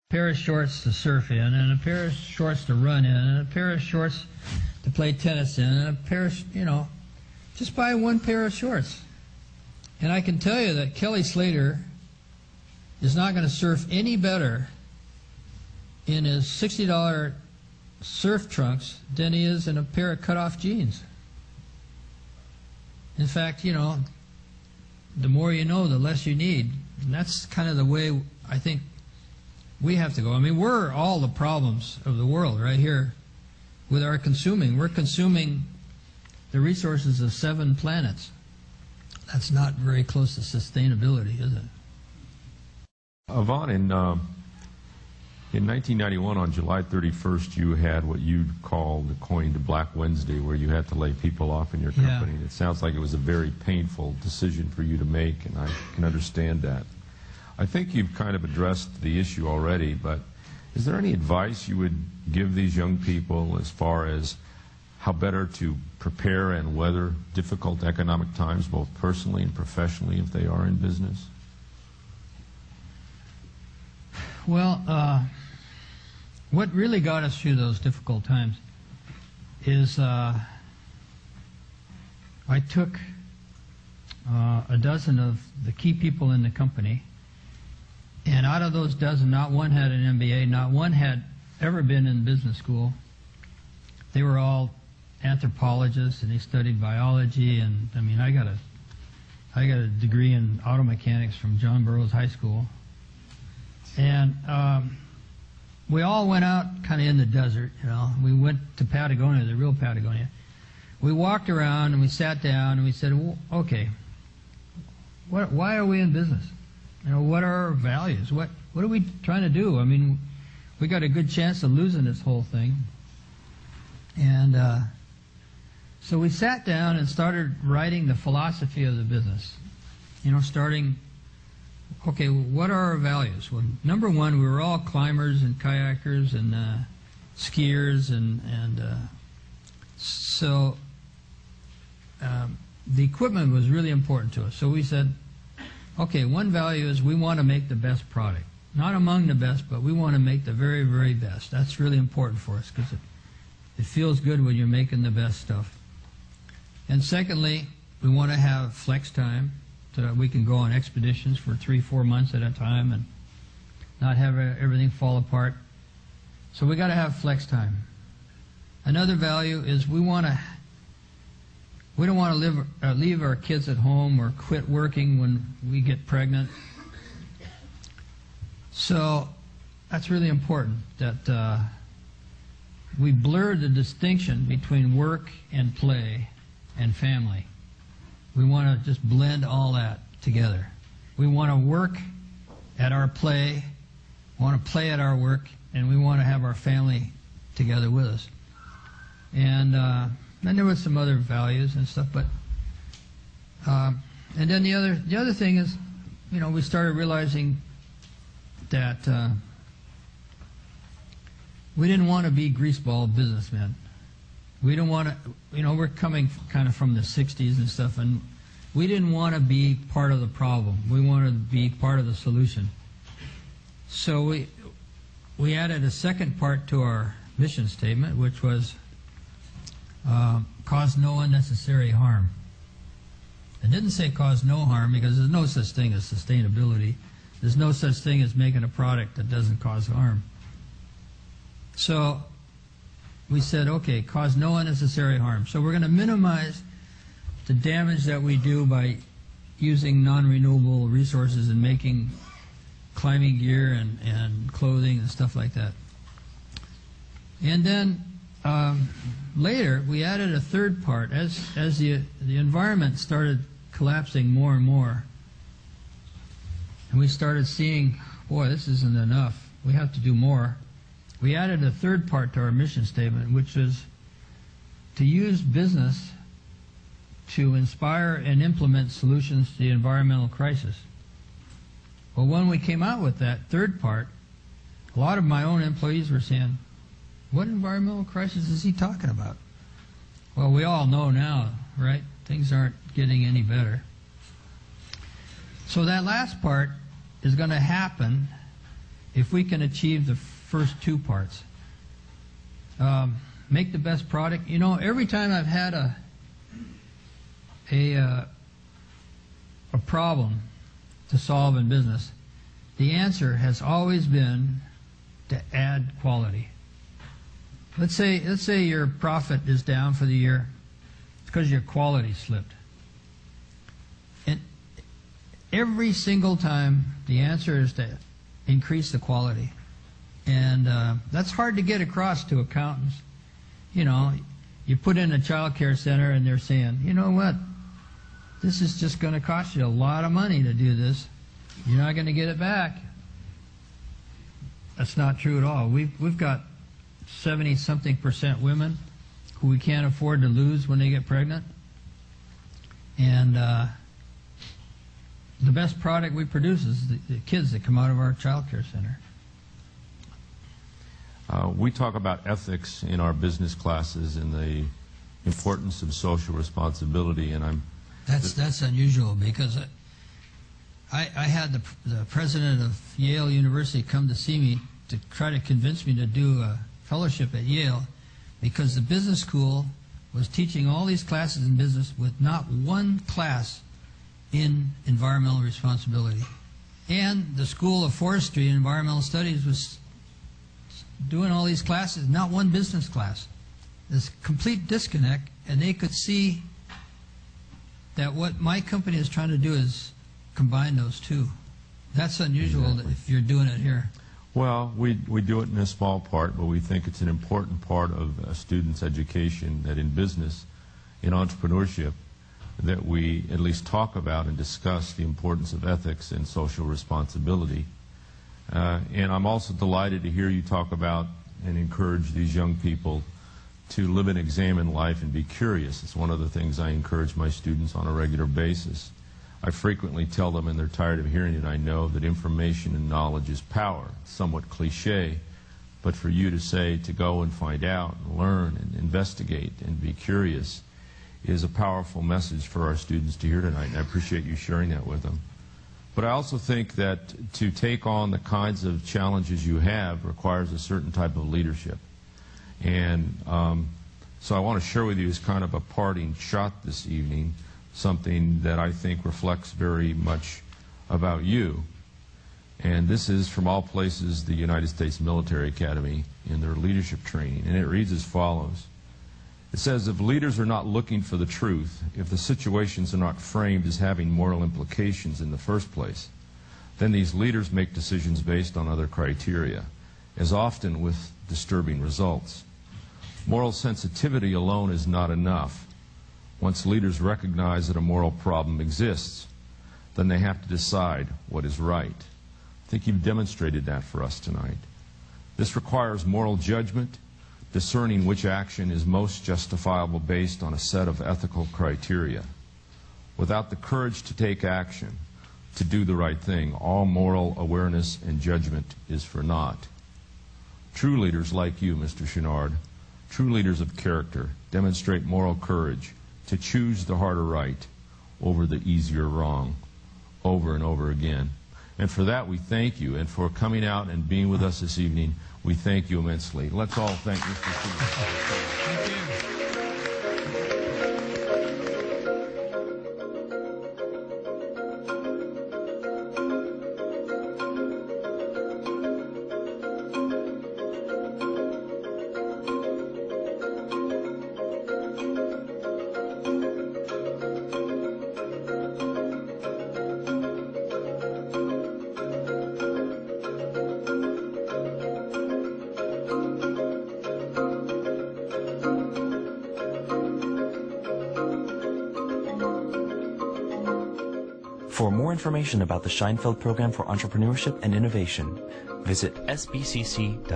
pair of shorts to surf in, and a pair of shorts to run in, and a pair of shorts to play tennis in, and a pair of, just buy one pair of shorts. And I can tell you that Kelly Slater is not going to surf any better in his $60 surf trunks than he is in a pair of cut-off jeans. In fact, the more you know, the less you need. And that's kind of the way I think we have to go. I mean, we're all the problems of the world right here with our consuming. We're consuming the resources of 7 planets. That's not very close to sustainability, is it? Yvon, in 1991, on July 31st, you had what you'd coined a Black Wednesday, where you had to lay people off in your company. Yeah. It sounds like it was a very painful decision for you to make, and I can understand that. I think you've kind of addressed the issue already, but is there any advice you would give these young people as far as how better to prepare and weather difficult economic times, both personally and professionally, if they are in business? Well, what really got us through those difficult times is I took a dozen of the key people in the company, and out of those dozen, not one had an MBA, not one had ever been in business school. They were all anthropologists, and they studied biology, and I mean, I got a degree in auto mechanics from John Burroughs High School. And we all went out kind of in the desert, We went to Patagonia, the real Patagonia. We walked around and we sat down and we said, well, okay, why are we in business? What are our values? What are we trying to do? I mean, we got a good chance of losing this whole thing. And so we sat down and started writing the philosophy of the business. Starting, okay, what are our values? Well, number one, we were all climbers and kayakers and skiers, and so the equipment was really important to us. So we said, okay, one value is we want to make the best product. Not among the best, but we want to make the very, very best. That's really important for us because it feels good when you're making the best stuff. And secondly, we want to have flex time so that we can go on expeditions for 3-4 months at a time and not have everything fall apart. So we got to have flex time. Another value is we don't want to leave our kids at home or quit working when we get pregnant. So that's really important that we blur the distinction between work and play and family. We want to just blend all that together. We want to work at our play, want to play at our work, and we want to have our family together with us. And then there was some other values and stuff, but and then the other thing is, we started realizing that we didn't want to be greaseball businessmen. We don't want to, we're coming kind of from the 60s and stuff, and we didn't want to be part of the problem. We wanted to be part of the solution. So we added a second part to our mission statement, which was cause no unnecessary harm. It didn't say cause no harm because there's no such thing as sustainability. There's no such thing as making a product that doesn't cause harm. So we said, okay, cause no unnecessary harm. So we're going to minimize the damage that we do by using non-renewable resources and making climbing gear and clothing and stuff like that. And then later we added a third part. As the environment started collapsing more and more, and we started seeing, boy, this isn't enough. We have to do more. We added a third part to our mission statement, which is to use business to inspire and implement solutions to the environmental crisis. Well, when we came out with that third part, a lot of my own employees were saying, what environmental crisis is he talking about? Well, we all know now, right? Things aren't getting any better. So that last part is going to happen if we can achieve the first two parts. Make the best product. You know, every time I've had a problem to solve in business, the answer has always been to add quality. Let's say your profit is down for the year. It's because your quality slipped. And every single time, the answer is to increase the quality. And that's hard to get across to accountants. You know, you put in a child care center and they're saying, you know what, this is just going to cost you a lot of money to do this. You're not going to get it back. That's not true at all. We've got 70-something% women who we can't afford to lose when they get pregnant. And the best product we produce is the kids that come out of our child care center. We talk about ethics in our business classes and the importance of social responsibility, and That's unusual, because I had the president of Yale University come to see me to try to convince me to do a fellowship at Yale, because the business school was teaching all these classes in business with not one class in environmental responsibility. And the School of Forestry and Environmental Studies was doing all these classes, not one business class. This complete disconnect, and they could see that what my company is trying to do is combine those two. That's unusual if you're doing it here. Well, we do it in a small part, but we think it's an important part of a student's education, that in business, in entrepreneurship, that we at least talk about and discuss the importance of ethics and social responsibility. And I'm also delighted to hear you talk about and encourage these young people to live and examine life and be curious. It's one of the things I encourage my students on a regular basis. I frequently tell them, and they're tired of hearing it, I know, that information and knowledge is power. It's somewhat cliche, but for you to say to go and find out and learn and investigate and be curious is a powerful message for our students to hear tonight, and I appreciate you sharing that with them. But I also think that to take on the kinds of challenges you have requires a certain type of leadership. And so I want to share with you as kind of a parting shot this evening something that I think reflects very much about you. And this is, from all places, the United States Military Academy in their leadership training. And it reads as follows. It says, if leaders are not looking for the truth, if the situations are not framed as having moral implications in the first place, then these leaders make decisions based on other criteria, as often with disturbing results. Moral sensitivity alone is not enough. Once leaders recognize that a moral problem exists, then they have to decide what is right. I think you've demonstrated that for us tonight. This requires moral judgment, discerning which action is most justifiable based on a set of ethical criteria. Without the courage to take action, to do the right thing, all moral awareness and judgment is for naught. True leaders like you, Mr. Chouinard, true leaders of character, demonstrate moral courage to choose the harder right over the easier wrong, over and over again. And for that, we thank you. And for coming out and being with us this evening, we thank you immensely. Let's all thank Mr. Chouinard. Thank you. For more information about the Scheinfeld Program for Entrepreneurship and Innovation, visit sbcc.edu/.